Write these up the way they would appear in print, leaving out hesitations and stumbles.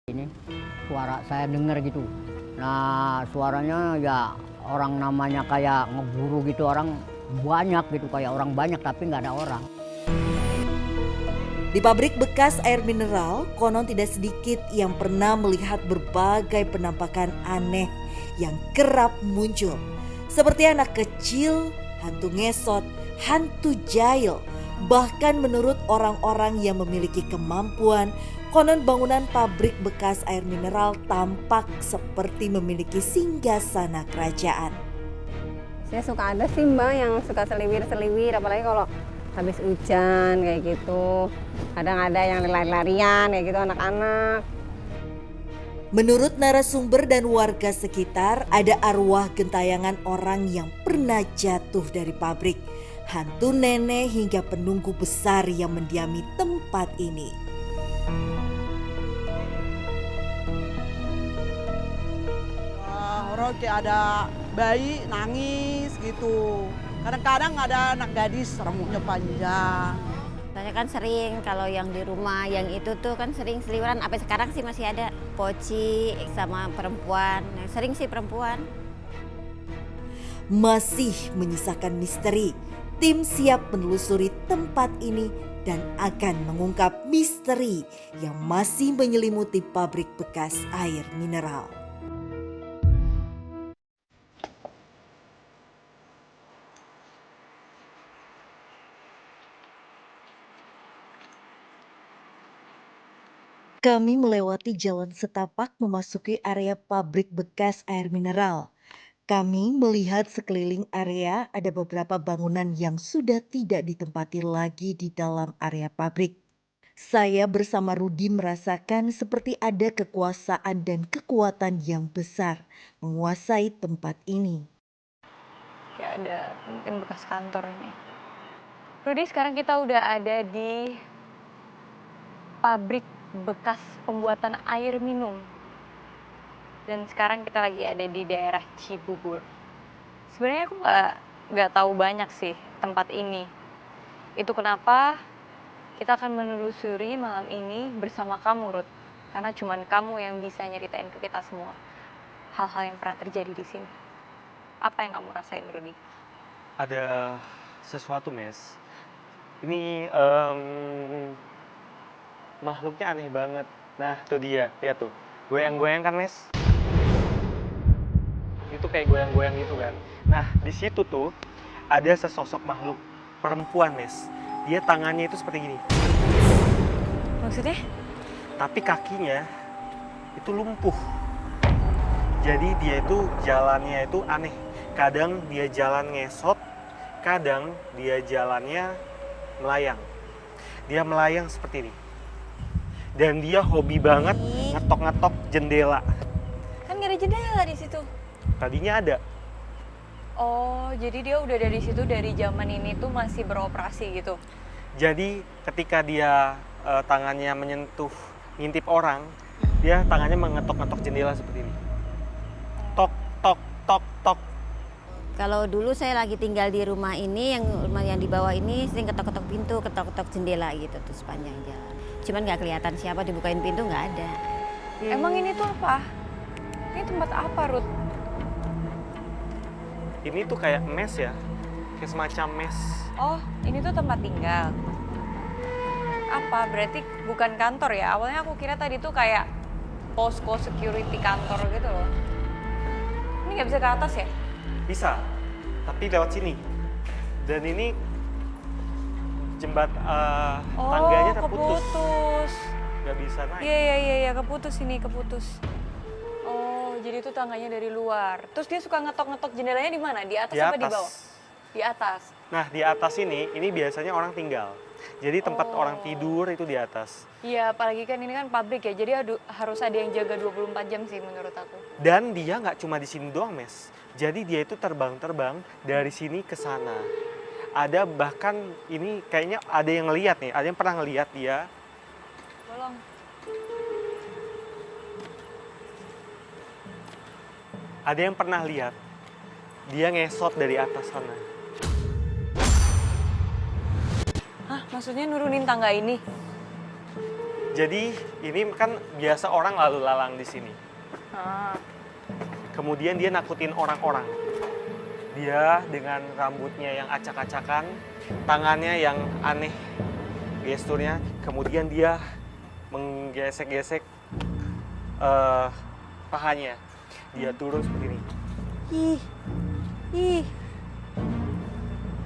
Ini suara saya dengar gitu. Nah suaranya ya orang namanya kayak ngeburu gitu, orang banyak gitu, kayak orang banyak tapi nggak ada orang. Di pabrik bekas air mineral, konon tidak sedikit yang pernah melihat berbagai penampakan aneh yang kerap muncul. Seperti anak kecil, hantu ngesot, hantu jahil. Bahkan menurut orang-orang yang memiliki kemampuan, konon bangunan pabrik bekas air mineral tampak seperti memiliki singgasana kerajaan. Saya suka ada sih Mbak yang suka seliwir-seliwir, apalagi kalau habis hujan kayak gitu. Kadang ada yang lari-larian kayak gitu anak-anak. Menurut narasumber dan warga sekitar, ada arwah gentayangan orang yang pernah jatuh dari pabrik, hantu nenek hingga penunggu besar yang mendiami tempat ini. Horor kayak ada bayi nangis gitu. Kadang-kadang ada anak gadis rambutnya panjang. Saya kan sering kalau yang di rumah yang itu tuh kan sering seliweran, sampai sekarang sih masih ada poci sama perempuan, sering sih perempuan. Masih menyisakan misteri, tim siap menelusuri tempat ini dan akan mengungkap misteri yang masih menyelimuti pabrik bekas air mineral. Kami melewati jalan setapak memasuki area pabrik bekas air mineral. Kami melihat sekeliling area ada beberapa bangunan yang sudah tidak ditempati lagi di dalam area pabrik. Saya bersama Rudi merasakan seperti ada kekuasaan dan kekuatan yang besar menguasai tempat ini. Kayak ada mungkin bekas kantor ini. Rudi, sekarang kita udah ada di pabrik bekas pembuatan air minum. Dan sekarang kita lagi ada di daerah Cibubur. Sebenarnya aku nggak tahu banyak sih tempat ini. Itu kenapa kita akan menelusuri malam ini bersama kamu, Ruth. Karena cuman kamu yang bisa nyeritain ke kita semua hal-hal yang pernah terjadi di sini. Apa yang kamu rasain, Rudy? Ada sesuatu, Mes. Ini makhluknya aneh banget. Nah, tuh dia, lihat tuh. Goyang-goyang kan, Mes? Itu kayak goyang-goyang gitu kan. Nah, di situ tuh ada sesosok makhluk perempuan, Mes. Dia tangannya itu seperti gini. Maksudnya? Tapi kakinya itu lumpuh. Jadi dia itu jalannya itu aneh. Kadang dia jalan ngesot, kadang dia jalannya melayang. Dia melayang seperti ini. Dan dia hobi banget ngetok-ngetok jendela. Kan nggak ada jendela di situ. Tadinya ada. Oh, jadi dia udah dari situ dari zaman ini tuh masih beroperasi gitu. Jadi ketika dia tangannya menyentuh, ngintip orang, dia tangannya mengetok-ngetok jendela seperti ini. Tok, tok, tok, tok. Kalau dulu saya lagi tinggal di rumah ini, yang rumah yang di bawah ini sering ketok-ketok pintu, ketok-ketok jendela gitu tuh sepanjang jalan. Cuman nggak kelihatan siapa, dibukain pintu nggak ada. Emang ini tuh apa? Ini tempat apa, Ruth? Ini tuh kayak mes ya, kayak semacam mes. Oh, ini tuh tempat tinggal. Apa? Berarti bukan kantor ya? Awalnya aku kira tadi tuh kayak posko security kantor gitu loh. Ini nggak bisa ke atas ya? Bisa, tapi lewat sini. Dan ini tangganya terputus. Keputus. Nggak bisa naik. Iya, keputus ini, keputus. Oh, jadi itu tangganya dari luar. Terus dia suka ngetok-ngetok jendelanya di mana? Di atas Di apa di atas. bawah? Di atas. Nah, di atas ini biasanya orang tinggal. Jadi tempat Oh. orang tidur itu di atas. Iya, apalagi kan ini kan pabrik ya. Jadi harus ada yang jaga 24 jam sih menurut aku. Dan dia nggak cuma di sini doang, Mes. Jadi dia itu terbang-terbang dari sini ke sana. Ada bahkan ini kayaknya ada yang ngeliat nih, ada yang pernah ngeliat dia. Tolong. Ada yang pernah lihat dia ngesot dari atas sana. Hah, maksudnya nurunin tangga ini? Jadi ini kan biasa orang lalu lalang di sini. Ah. Kemudian dia nakutin orang-orang. Dia dengan rambutnya yang acak-acakan, tangannya yang aneh gesturnya. Kemudian dia menggesek-gesek pahanya. Dia turun seperti ini. Ih. Ih.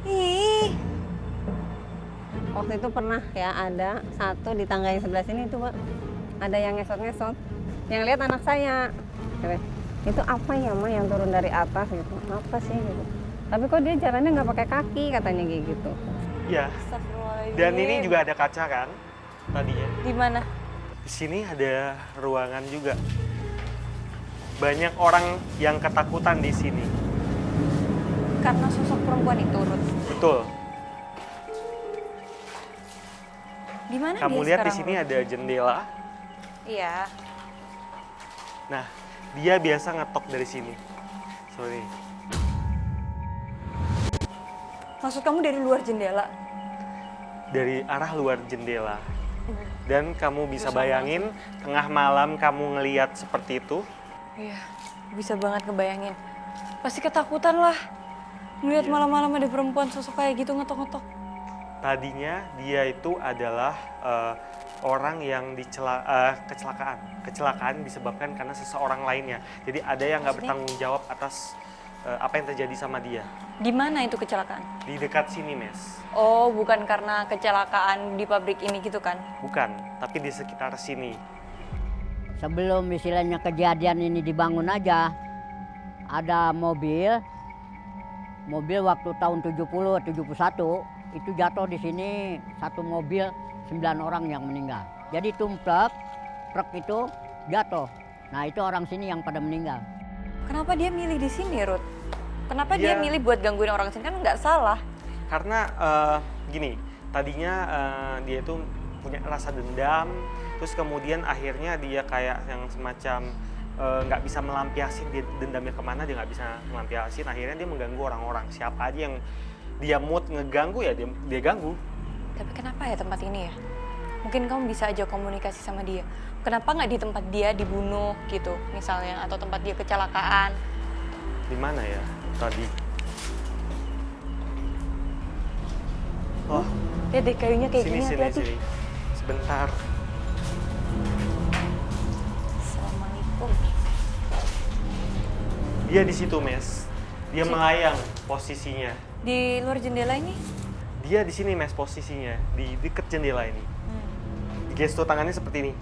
Ih. Waktu itu pernah ya ada satu di tangga yang sebelah sini itu Pak, ada yang ngesot-ngesot. Yang lihat anak saya. Itu apa ya Ma yang turun dari atas gitu? Apa sih gitu? Tapi kok dia jalannya nggak pakai kaki katanya kayak gitu. Ya. Astagfirullahaladzim. Dan ini juga ada kaca kan tadinya. Di mana? Di sini ada ruangan juga. Banyak orang yang ketakutan di sini. Karena sosok perempuan itu, Ruth. Betul. Di mana Kamu dia lihat di sekarang, sini Ruth? ada jendela. Iya. Nah, dia biasa ngetok dari sini. Sorry. Maksud kamu dari luar jendela? Dari arah luar jendela. Dan kamu bisa Susah bayangin tengah malam kamu ngeliat seperti itu. Iya, bisa banget ngebayangin. Pasti ketakutan lah. Melihat Iya. malam-malam ada perempuan sosok kayak gitu ngetok-ngetok. Tadinya dia itu adalah orang yang kecelakaan. Kecelakaan disebabkan karena seseorang lainnya. Jadi ada yang nggak Maksudnya? bertanggung jawab atas apa yang terjadi sama dia. Di mana itu kecelakaan? Di dekat sini, Mes. Oh, bukan karena kecelakaan di pabrik ini gitu kan? Bukan, tapi di sekitar sini. Sebelum istilahnya kejadian ini dibangun aja, ada mobil waktu tahun 70 71 itu jatuh di sini satu mobil 9 orang yang meninggal. Jadi tumplek truk itu jatuh. Nah itu orang sini yang pada meninggal. Kenapa dia milih di sini, Ruth? Kenapa dia Iya. milih buat gangguin orang sini? Kan nggak salah. Karena gini, tadinya dia itu punya rasa dendam, terus kemudian akhirnya dia kayak yang semacam nggak bisa melampiasin dia dendamnya kemana, dia nggak bisa melampiasin, akhirnya dia mengganggu orang-orang. Siapa aja yang dia mood ngeganggu ya dia ganggu. Tapi kenapa ya tempat ini ya? Mungkin kamu bisa aja komunikasi sama dia. Kenapa nggak di tempat dia dibunuh gitu misalnya, atau tempat dia kecelakaan? Di mana ya tadi? Oh, Lihat deh kayunya kayak sini gini, sini hati-hati. sini. Sebentar. Assalamualaikum. Dia di situ, Mes. Dia melayang posisinya. Di luar jendela ini? Dia di sini, Mes, posisinya di deket jendela ini. Gestur tangannya seperti ini.